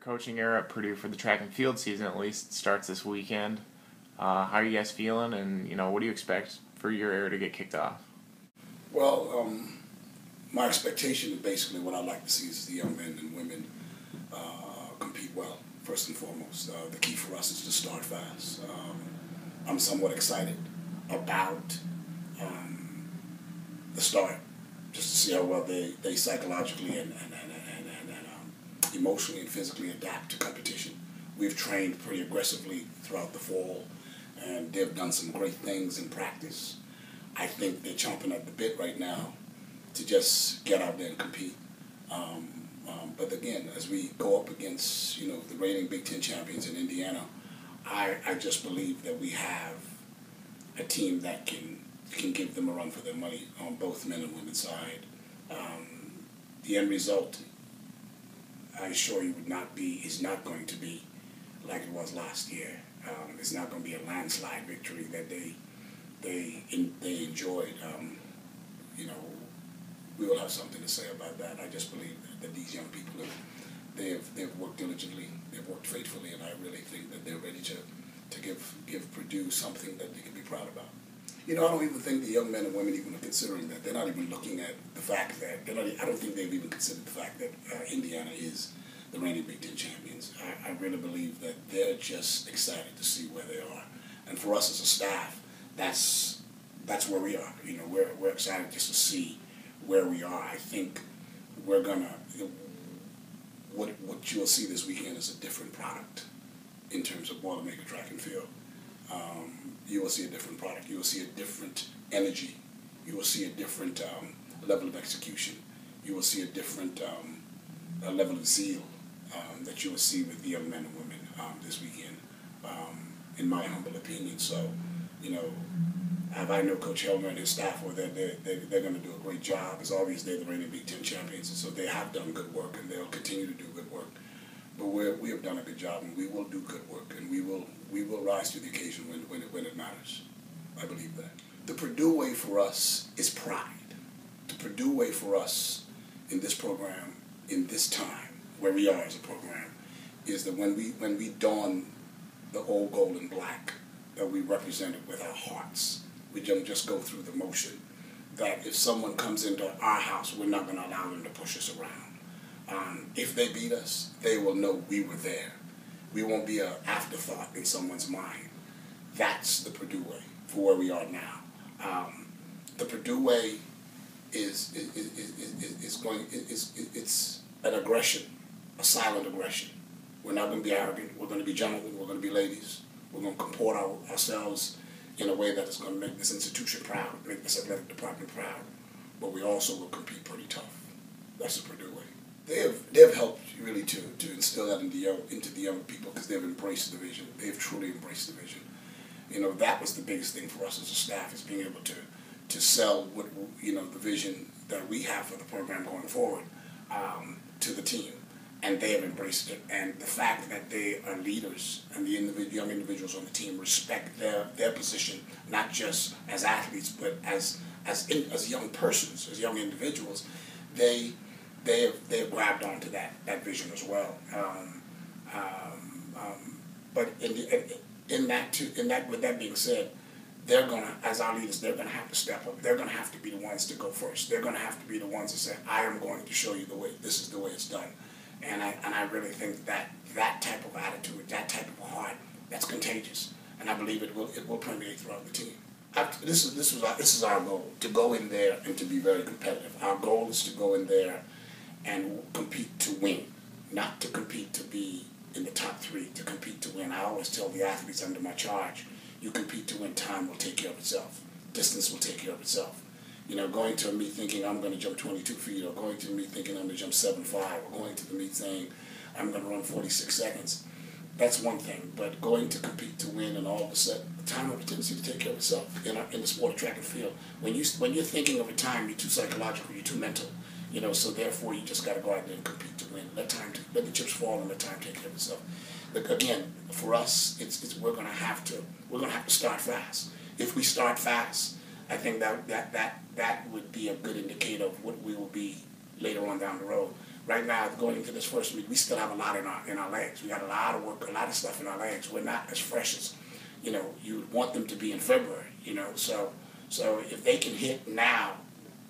Coaching era at Purdue for the track and field season, at least, starts this weekend. How are you guys feeling, and what do you expect for your era to get kicked off? Well, my expectation is basically what I'd like to see is the young men and women compete well, first and foremost. The key for us is to start fast. I'm somewhat excited about the start, just to see how well they psychologically and emotionally and physically adapt to competition. We've trained pretty aggressively throughout the fall, and they've done some great things in practice. I think they're chomping at the bit right now to just get out there and compete. But again, as we go up against the reigning Big Ten champions in Indiana, I just believe that we have a team that can give them a run for their money on both men and women's side. The end result, I assure you, is not going to be like it was last year. It's not going to be a landslide victory that they enjoyed. We will have something to say about that. I just believe that these young people they've worked diligently, they've worked faithfully, and I really think that they're ready to give Purdue something that they can be proud about. I don't even think the young men and women even are considering that. They're not even looking at the fact that I don't think they've even considered the fact that Indiana is the reigning Big Ten champions. I really believe that they're just excited to see where they are, and for us as a staff, that's where we are. We're excited just to see where we are. I think we're gonna what you'll see this weekend is a different product in terms of Boilermaker track and field. You will see a different product. You will see a different energy. You will see a different level of execution. You will see a different level of zeal that you will see with the young men and women this weekend, in my humble opinion. So, I know Coach Helmer and his staff, they're going to do a great job. It's obvious they're the reigning Big Ten champions, and so they have done good work, and they'll continue to do good work. But we have done a good job, and we will do good work, and we will rise to the occasion when it matters. I believe that. The Purdue way for us is pride. The Purdue way for us in this program, in this time, where we are as a program, is that when we don the old gold and black, that we represent it with our hearts. We don't just go through the motion. That if someone comes into our house, we're not going to allow them to push us around. If they beat us, they will know we were there. We won't be an afterthought in someone's mind. That's the Purdue way for where we are now. The Purdue way is an aggression, a silent aggression. We're not going to be arrogant. We're going to be gentlemen. We're going to be ladies. We're going to comport ourselves in a way that is going to make this institution proud, make this athletic department proud. But we also will compete pretty tough. That's the Purdue way. They've helped really to instill that into the young people, because they've embraced the vision. They've truly embraced the vision. That was the biggest thing for us as a staff, is being able to sell what the vision that we have for the program going forward to the team. And they have embraced it. And the fact that they are leaders and the young individuals on the team respect their position, not just as athletes, but as young persons, as young individuals, they have grabbed onto that vision as well. But with that being said, they're gonna, as our leaders, they're gonna have to step up. They're gonna have to be the ones to go first. They're gonna have to be the ones to say, "I am going to show you the way. This is the way it's done." And I really think that type of attitude, that type of heart, that's contagious, and I believe it will permeate throughout the team. This is our goal, to go in there and to be very competitive. Our goal is to go in there and compete to win, not to compete to be in the top three, to compete to win. I always tell the athletes under my charge, you compete to win, time will take care of itself. Distance will take care of itself. Going to a meet thinking I'm going to jump 22 feet, or going to a meet thinking I'm going to jump 7.5, or going to the meet saying I'm going to run 46 seconds. That's one thing. But going to compete to win, and all of a sudden, the time has a tendency to take care of itself in the sport of track and field. When you're thinking of a time, you're too psychological, you're too mental. So therefore you just got to go out there and compete to win. Let the chips fall and let time take care of itself. But again, for us, we're going to have to start fast. If we start fast, I think that would be a good indicator of what we will be later on down the road. right now, going into this first week, we still have a lot in our legs. We got a lot of work, a lot of stuff in our legs. We're not as fresh as, you would want them to be in February, So if they can hit now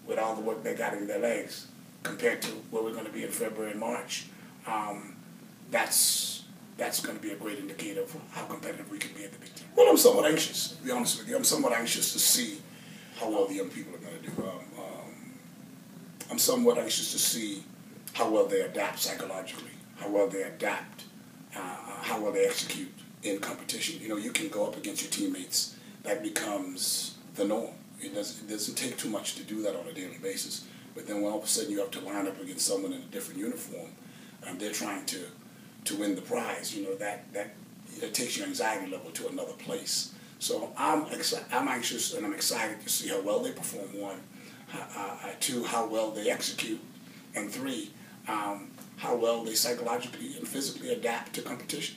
with all the work they got in their legs compared to where we're going to be in February and March, that's going to be a great indicator of how competitive we can be at the Big Ten. Well, I'm somewhat anxious, to be honest with you. I'm somewhat anxious to see how well the young people are going to do. I'm somewhat anxious to see how well they adapt psychologically, how well they adapt, how well they execute in competition. You can go up against your teammates. That becomes the norm. It doesn't take too much to do that on a daily basis. But then when all of a sudden you have to line up against someone in a different uniform, they're trying to win the prize. That takes your anxiety level to another place. So I'm anxious and I'm excited to see how well they perform. One, two, how well they execute, and three, how well they psychologically and physically adapt to competition.